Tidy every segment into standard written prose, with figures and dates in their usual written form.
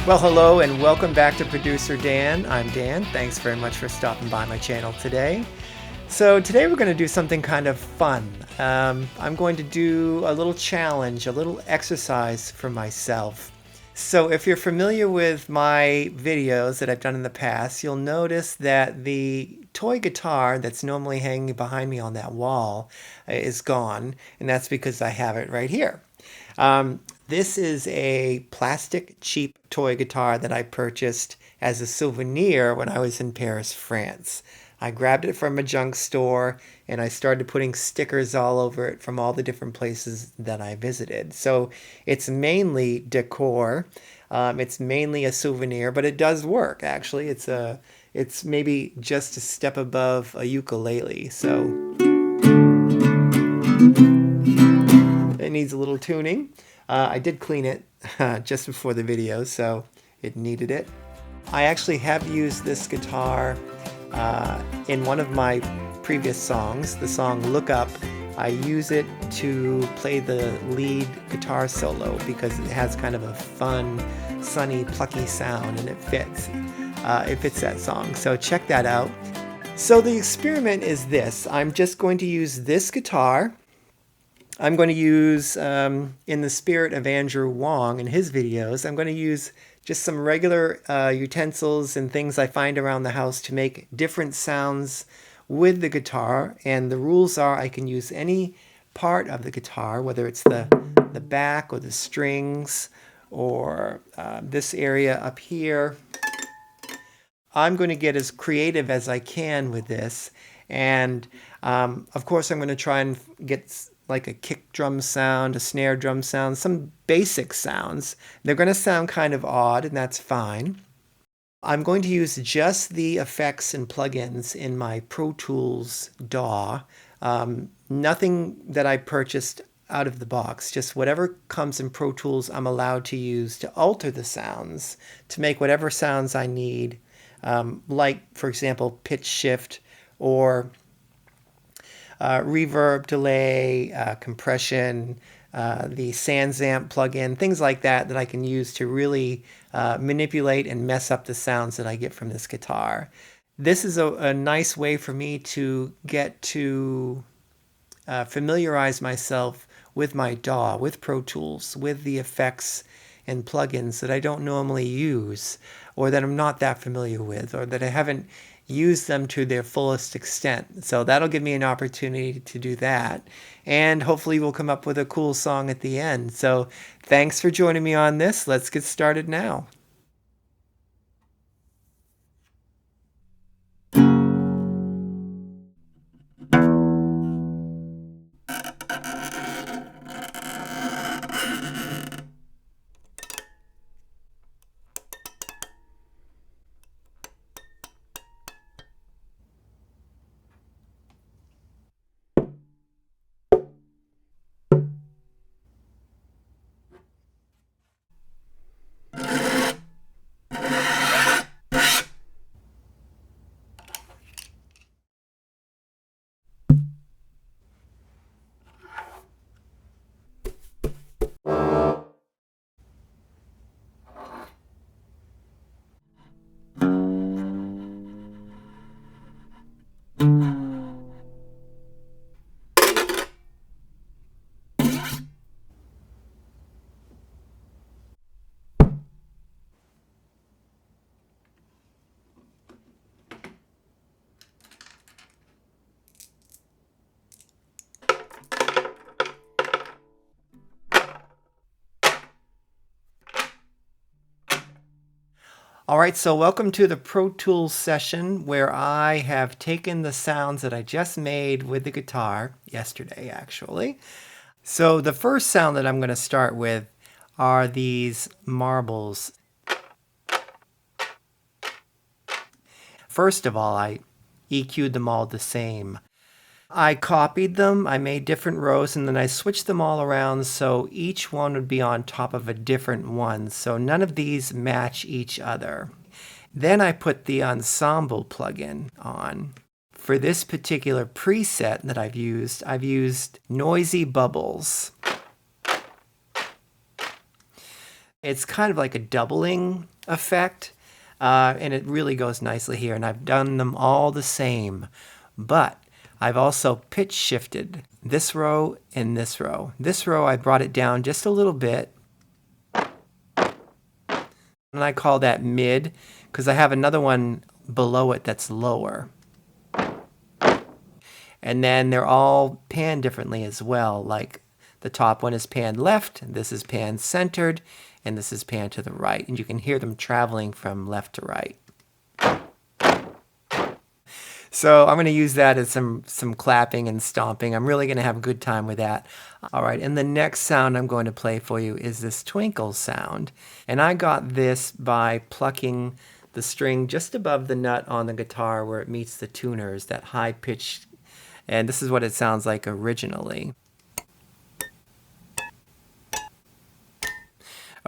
Well, hello and welcome back to Producer Dan. I'm Dan. Thanks very much for stopping by my channel today. So today we're going to do something kind of fun. I'm going to do a little challenge, a little exercise for myself. So if you're familiar with my videos that I've done in the past, you'll notice that the toy guitar that's normally hanging behind me on that wall is gone, and that's because I have it right here. This is a plastic cheap toy guitar that I purchased as a souvenir when I was in Paris, France. I grabbed it from a junk store and I started putting stickers all over it from all the different places that I visited. So it's mainly decor. It's mainly a souvenir, but it does work actually. It's maybe just a step above a ukulele. So it needs a little tuning. I did clean it just before the video, so it needed it. I actually have used this guitar in one of my previous songs, the song Look Up. I use it to play the lead guitar solo because it has kind of a fun, sunny, plucky sound, and it fits. It fits that song, so check that out. So the experiment is this. I'm just going to use this guitar. I'm going to use, in the spirit of Andrew Wong and his videos, I'm going to use just some regular utensils and things I find around the house to make different sounds with the guitar. And the rules are I can use any part of the guitar, whether it's the back or the strings or this area up here. I'm going to get as creative as I can with this. And of course, I'm going to try and get like a kick drum sound, a snare drum sound, some basic sounds. They're going to sound kind of odd, and that's fine. I'm going to use just the effects and plugins in my Pro Tools DAW. Nothing that I purchased out of the box, just whatever comes in Pro Tools I'm allowed to use to alter the sounds, to make whatever sounds I need, like, for example, pitch shift or reverb, delay, compression, the SansAmp plugin, things like that I can use to really manipulate and mess up the sounds that I get from this guitar. This is a nice way for me to get to familiarize myself with my DAW, with Pro Tools, with the effects and plugins that I don't normally use, or that I'm not that familiar with, or that I haven't used them to their fullest extent. So that'll give me an opportunity to do that. And hopefully we'll come up with a cool song at the end. So thanks for joining me on this. Let's get started now. All right, so welcome to the Pro Tools session where I have taken the sounds that I just made with the guitar, yesterday actually. So the first sound that I'm going to start with are these marbles. First of all, I EQ'd them all the same. I copied them, I made different rows, and then I switched them all around so each one would be on top of a different one, so none of these match each other. Then I put the ensemble plugin on. For this particular preset that I've used Noisy Bubbles. It's kind of like a doubling effect, and it really goes nicely here. And I've done them all the same, but I've also pitch shifted this row and this row. This row I brought it down just a little bit, and I call that mid because I have another one below it that's lower. And then they're all panned differently as well. Like the top one is panned left, this is panned centered, and this is panned to the right. And you can hear them traveling from left to right. So I'm going to use that as some clapping and stomping. I'm really going to have a good time with that. All right, and the next sound I'm going to play for you is this Twinkle Sound. And I got this by plucking the string just above the nut on the guitar where it meets the tuners, that high pitched, and this is what it sounds like originally.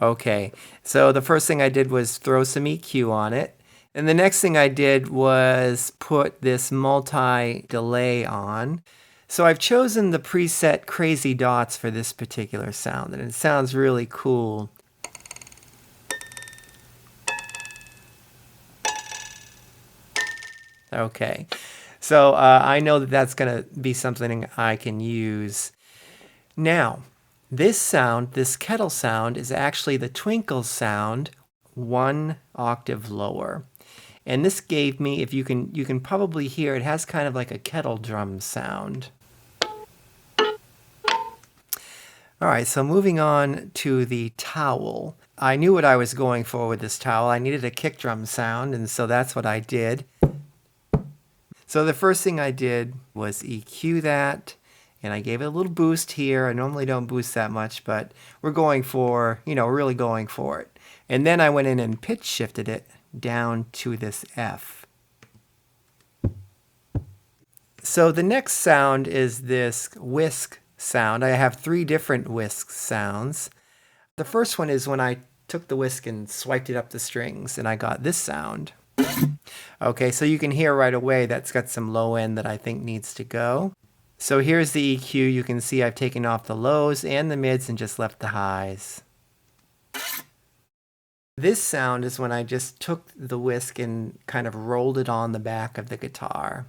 Okay, so the first thing I did was throw some EQ on it. And the next thing I did was put this multi-delay on. So I've chosen the preset Crazy Dots for this particular sound, and it sounds really cool. Okay, so I know that that's going to be something I can use. Now, this sound, this kettle sound, is actually the Twinkle Sound 1 octave lower. And this gave me, if you can probably hear, it has kind of like a kettle drum sound. All right, so moving on to the towel. I knew what I was going for with this towel. I needed a kick drum sound, and so that's what I did. So the first thing I did was EQ that, and I gave it a little boost here. I normally don't boost that much, but we're going for, we're really going for it. And then I went in and pitch shifted it down to this F. So the next sound is this Whisk Sound. I have 3 different Whisk sounds. The first one is when I took the whisk and swiped it up the strings, and I got this sound. Okay, so you can hear right away that's got some low end that I think needs to go. So here's the EQ. You can see I've taken off the lows and the mids and just left the highs. This sound is when I just took the whisk and kind of rolled it on the back of the guitar.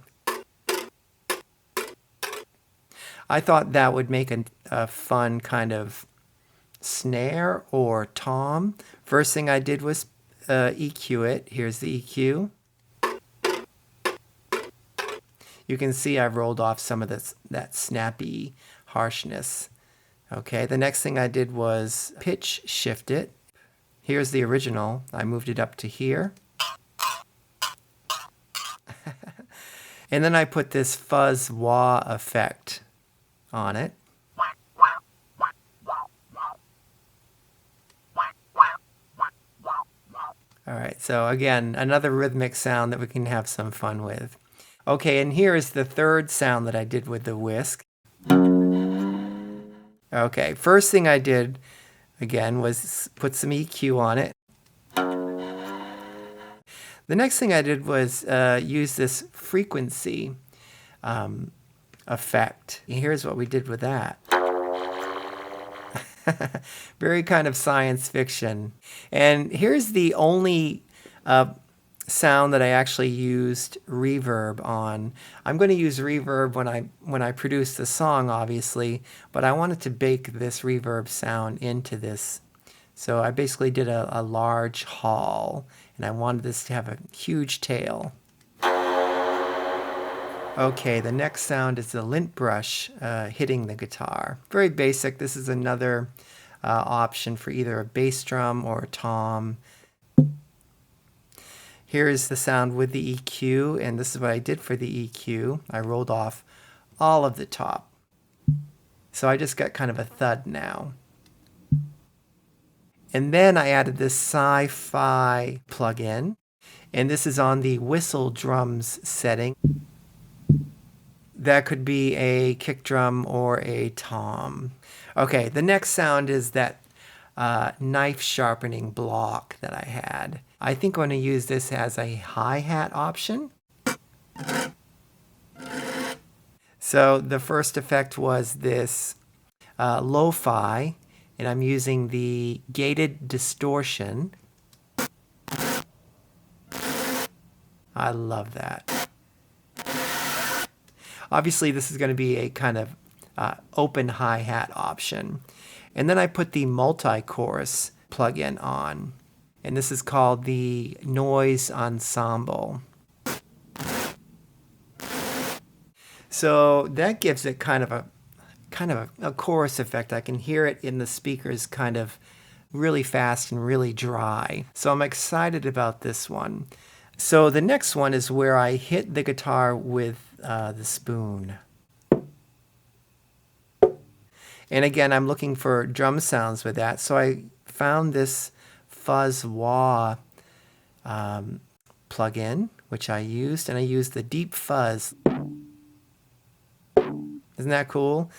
I thought that would make a fun kind of snare or tom. First thing I did was EQ it. Here's the EQ. You can see I've rolled off some of that snappy harshness. Okay, the next thing I did was pitch shift it. Here's the original. I moved it up to here. And then I put this fuzz wah effect on it. All right, so again, another rhythmic sound that we can have some fun with. Okay, and here is the third sound that I did with the whisk. Okay, first thing I did, again, was put some EQ on it. The next thing I did was use this frequency effect. Here's what we did with that. Very kind of science fiction. And here's the only sound that I actually used reverb on. I'm going to use reverb when I produce the song, obviously, but I wanted to bake this reverb sound into this. So I basically did a large hall, and I wanted this to have a huge tail. Okay, the next sound is the lint brush hitting the guitar. Very basic. This is another option for either a bass drum or a tom. Here's the sound with the EQ, and this is what I did for the EQ. I rolled off all of the top. So I just got kind of a thud now. And then I added this sci-fi plugin, and this is on the whistle drums setting. That could be a kick drum or a tom. Okay, the next sound is that knife sharpening block that I had. I think I'm going to use this as a hi-hat option. So the first effect was this lo-fi, and I'm using the gated distortion. I love that. Obviously, this is going to be a kind of open hi-hat option. And then I put the multi-chorus plugin on. And this is called the Noise Ensemble. So that gives it kind of a chorus effect. I can hear it in the speakers kind of really fast and really dry. So I'm excited about this one. So the next one is where I hit the guitar with the spoon. And again, I'm looking for drum sounds with that. So I found this fuzz wah plugin, which I used, and I used the deep fuzz. Isn't that cool?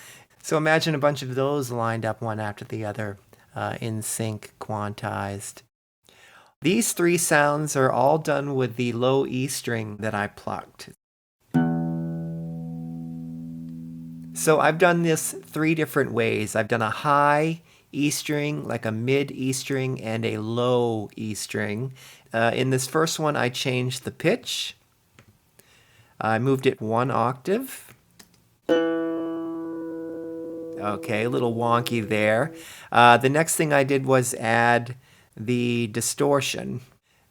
So imagine a bunch of those lined up one after the other, in sync, quantized. These three sounds are all done with the low E string that I plucked. So I've done this three different ways. I've done a high E string, like a mid E string, and a low E string. In this first one, I changed the pitch. I moved it 1 octave. Okay, a little wonky there. The next thing I did was add the distortion.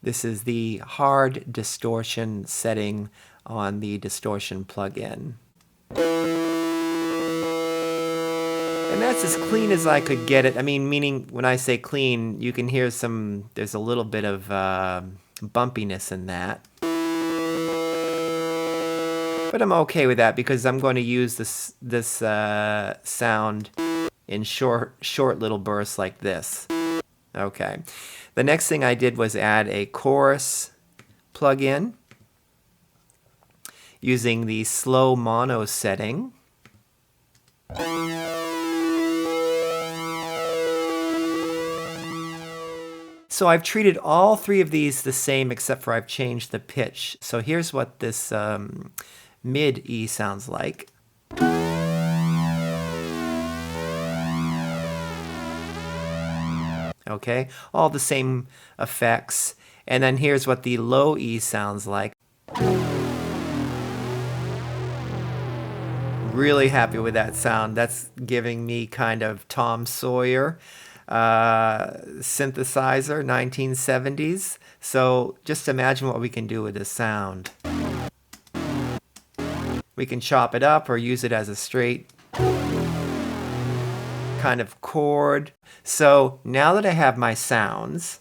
This is the hard distortion setting on the distortion plugin. And that's as clean as I could get it. I mean, meaning when I say clean, you can hear there's a little bit of bumpiness in that. But I'm okay with that because I'm going to use this sound in short little bursts like this. Okay. The next thing I did was add a chorus plugin using the slow mono setting. So I've treated all three of these the same except for I've changed the pitch. So here's what this mid E sounds like. Okay, all the same effects. And then here's what the low E sounds like. Really happy with that sound. That's giving me kind of Tom Sawyer synthesizer, 1970s. So just imagine what we can do with this sound. We can chop it up or use it as a straight kind of chord. So now that I have my sounds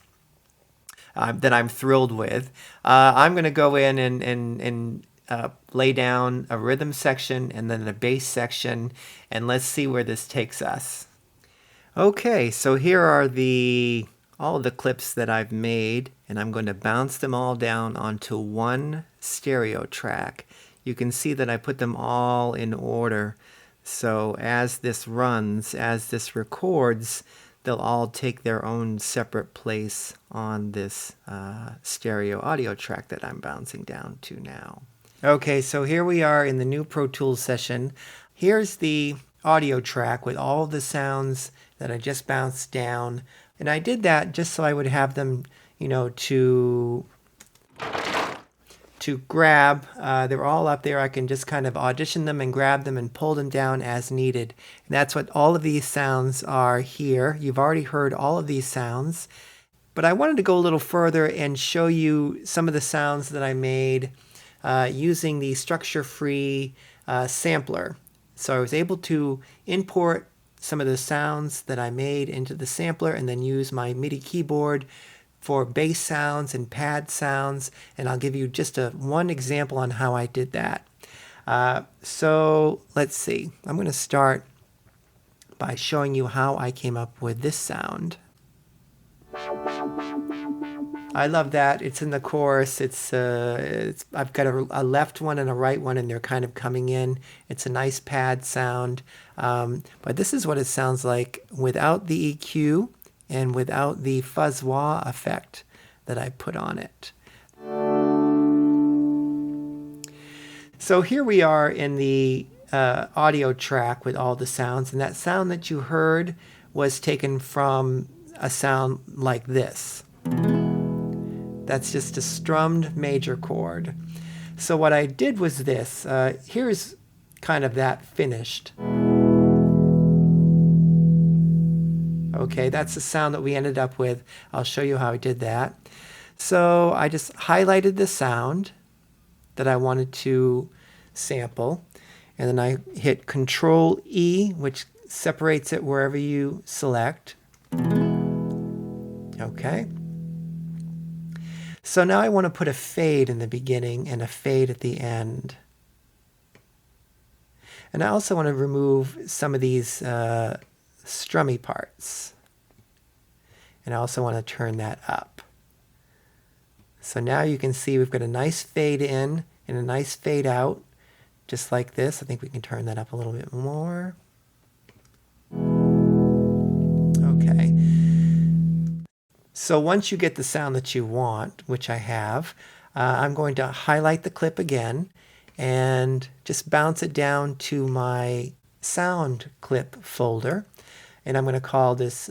that I'm thrilled with, I'm going to go in and lay down a rhythm section and then a bass section, and let's see where this takes us. Okay, so here are all of the clips that I've made, and I'm going to bounce them all down onto one stereo track. You can see that I put them all in order. So as this runs, as this records, they'll all take their own separate place on this stereo audio track that I'm bouncing down to now. Okay, so here we are in the new Pro Tools session. Here's the audio track with all the sounds that I just bounced down. And I did that just so I would have them, to grab. They're all up there. I can just kind of audition them and grab them and pull them down as needed. And that's what all of these sounds are here. You've already heard all of these sounds. But I wanted to go a little further and show you some of the sounds that I made using the structure-free sampler. So I was able to import some of the sounds that I made into the sampler and then use my MIDI keyboard for bass sounds and pad sounds, and I'll give you just one example on how I did that. So let's see. I'm going to start by showing you how I came up with this sound. I love that. It's in the chorus. I've got a left one and a right one, and they're kind of coming in. It's a nice pad sound. But this is what it sounds like without the EQ and without the fuzz wah effect that I put on it. So here we are in the audio track with all the sounds, and that sound that you heard was taken from a sound like this. That's just a strummed major chord. So what I did was this. Here's kind of that finished. Okay, that's the sound that we ended up with. I'll show you how I did that. So I just highlighted the sound that I wanted to sample, and then I hit Control E, which separates it wherever you select. Okay. So now I want to put a fade in the beginning and a fade at the end. And I also want to remove some of these strummy parts. And I also want to turn that up. So now you can see we've got a nice fade in and a nice fade out, just like this. I think we can turn that up a little bit more. Okay. So once you get the sound that you want, which I have, I'm going to highlight the clip again and just bounce it down to my sound clip folder. And I'm going to call this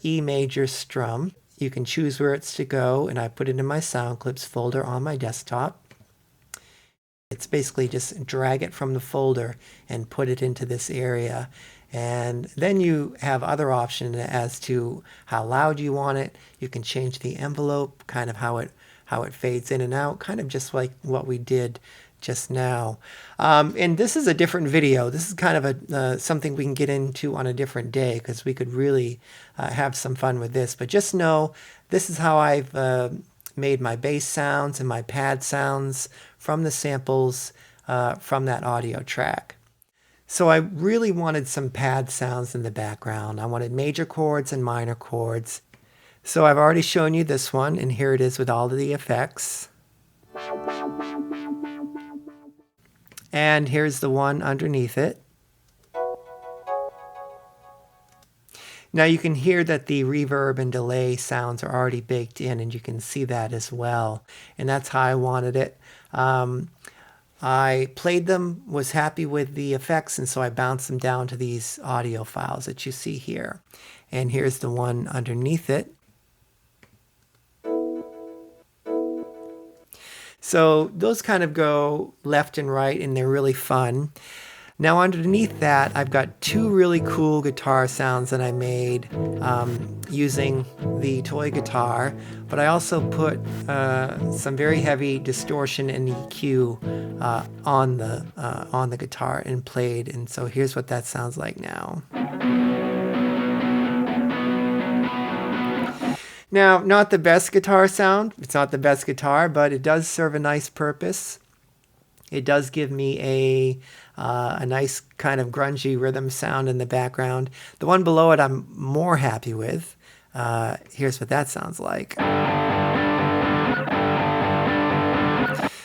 E major strum. You can choose where it's to go, and I put it in my sound clips folder on my desktop. It's basically just drag it from the folder and put it into this area. And then you have other options as to how loud you want it. You can change the envelope, kind of how it fades in and out, kind of just like what we did just now. And this is a different video. This is kind of something we can get into on a different day, because we could really have some fun with this. But just know this is how I've made my bass sounds and my pad sounds from the samples from that audio track. So I really wanted some pad sounds in the background. I wanted major chords and minor chords. So I've already shown you this one, and here it is with all of the effects. And here's the one underneath it. Now you can hear that the reverb and delay sounds are already baked in, and you can see that as well. And that's how I wanted it. I played them, was happy with the effects, and so I bounced them down to these audio files that you see here. And here's the one underneath it. So those kind of go left and right, and they're really fun. Now underneath that, I've got two really cool guitar sounds that I made using the toy guitar, but I also put some very heavy distortion and EQ on the guitar and played. And so here's what that sounds like now. Now, not the best guitar sound. It's not the best guitar, but it does serve a nice purpose. It does give me a nice kind of grungy rhythm sound in the background. The one below it I'm more happy with. Here's what that sounds like.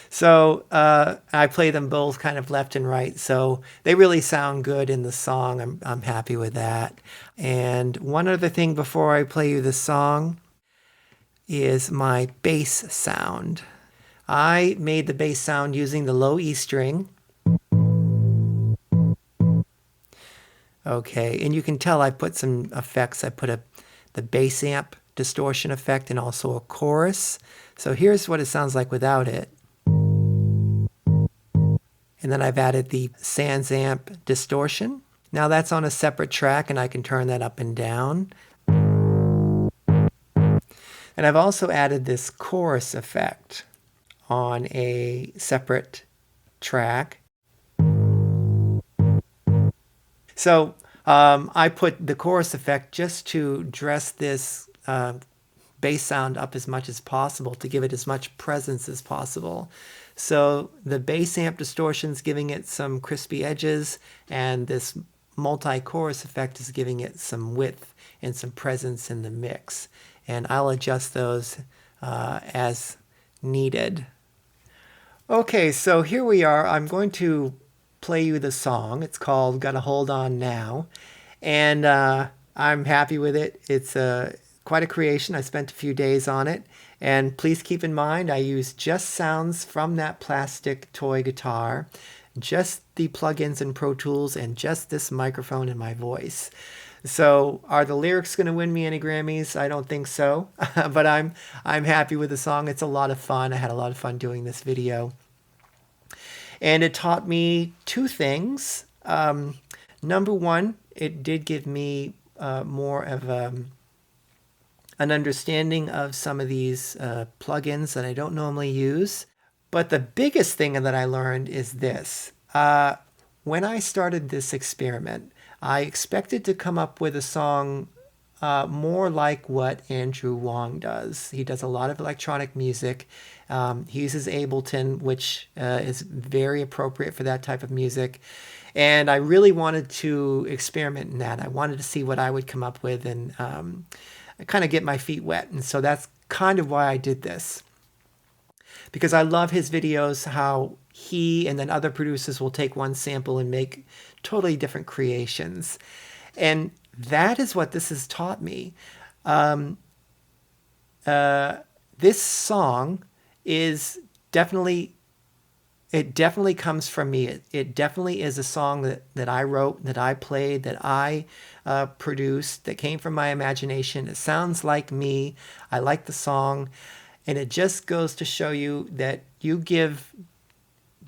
So I play them both kind of left and right, so they really sound good in the song. I'm happy with that. And one other thing before I play you the song is my bass sound. I made the bass sound using the low E string. Okay, and you can tell I put some effects. I put the bass amp distortion effect and also a chorus. So here's what it sounds like without it. And then I've added the sans amp distortion. Now that's on a separate track, and I can turn that up and down. And I've also added this chorus effect on a separate track. So I put the chorus effect just to dress this bass sound up as much as possible, to give it as much presence as possible. So the bass amp distortion is giving it some crispy edges, and this multi-chorus effect is giving it some width and some presence in the mix. And I'll adjust those as needed. Okay, so here we are. I'm going to play you the song. It's called Gotta Hold On Now. And I'm happy with it. It's quite a creation. I spent a few days on it. And please keep in mind, I used just sounds from that plastic toy guitar, just the plugins in Pro Tools, and just this microphone and my voice. So are the lyrics going to win me any Grammys? I don't think so, but I'm happy with the song. It's a lot of fun. I had a lot of fun doing this video. And it taught me two things. Number one, it did give me more of an understanding of some of these plugins that I don't normally use. But the biggest thing that I learned is this. When I started this experiment, I expected to come up with a song more like what Andrew Wong does. He does a lot of electronic music. He uses Ableton, which is very appropriate for that type of music. And I really wanted to experiment in that. I wanted to see what I would come up with and kind of get my feet wet. And so that's kind of why I did this. Because I love his videos, how he and then other producers will take one sample and make totally different creations. And that is what this has taught me. This song is definitely, it definitely comes from me. It definitely is a song that I wrote, that I played, that I produced, that came from my imagination. It sounds like me. I like the song. And it just goes to show you that you give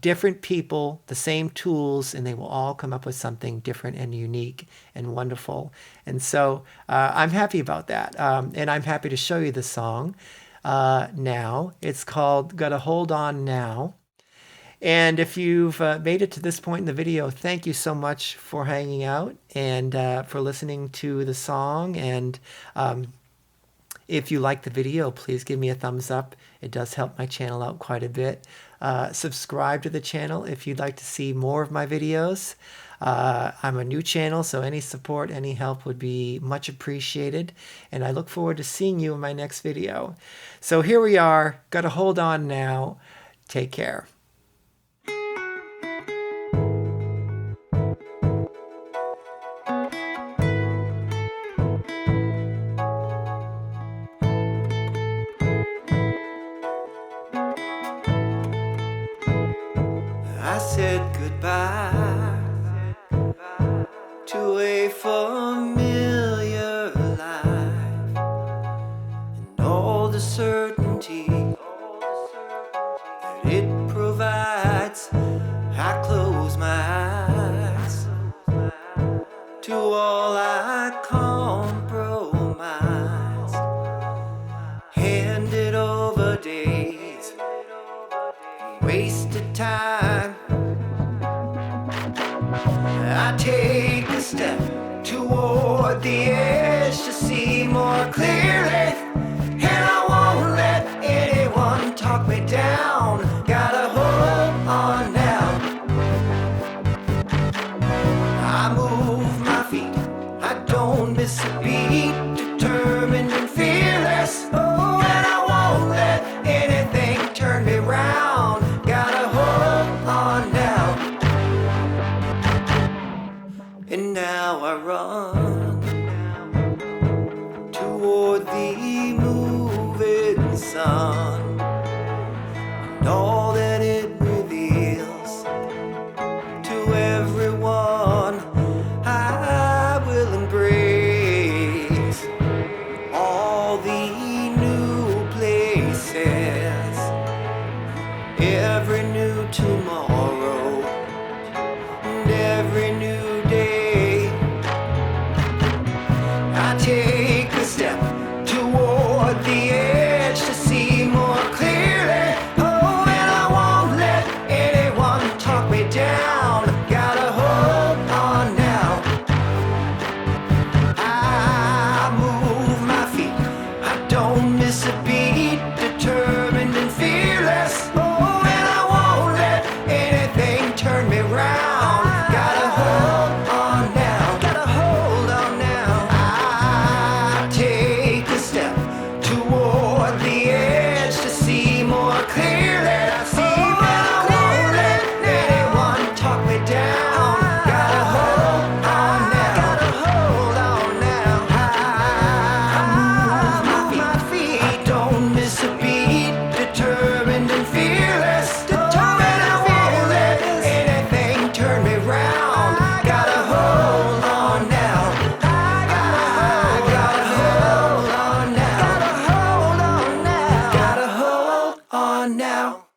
different people the same tools and they will all come up with something different and unique and wonderful. And so I'm happy about that. And I'm happy to show you the song now. It's called Gotta Hold On Now. And if you've made it to this point in the video, thank you so much for hanging out and for listening to the song. And if you like the video, please give me a thumbs up. It does help my channel out quite a bit. Subscribe to the channel if you'd like to see more of my videos. I'm a new channel, so any support, any help would be much appreciated. And I look forward to seeing you in my next video. So here we are. Gotta hold on now. Take care. I said goodbye to a familiar life and all the certainty that it provides. I close my eyes to all I compromise, handed over days, wasted time. I take a step toward the edge to see more clearly, and I won't let anyone talk me down. Gotta hold on now. I move my feet, I don't miss a beat, determined and fearless. Oh, and I won't let anything turn me round. Gotta hold on now. And now I run toward the moving sun and all that it reveals to everyone. I will embrace all the new places, every new tomorrow and every new day. I take a step toward the edge to see more on now.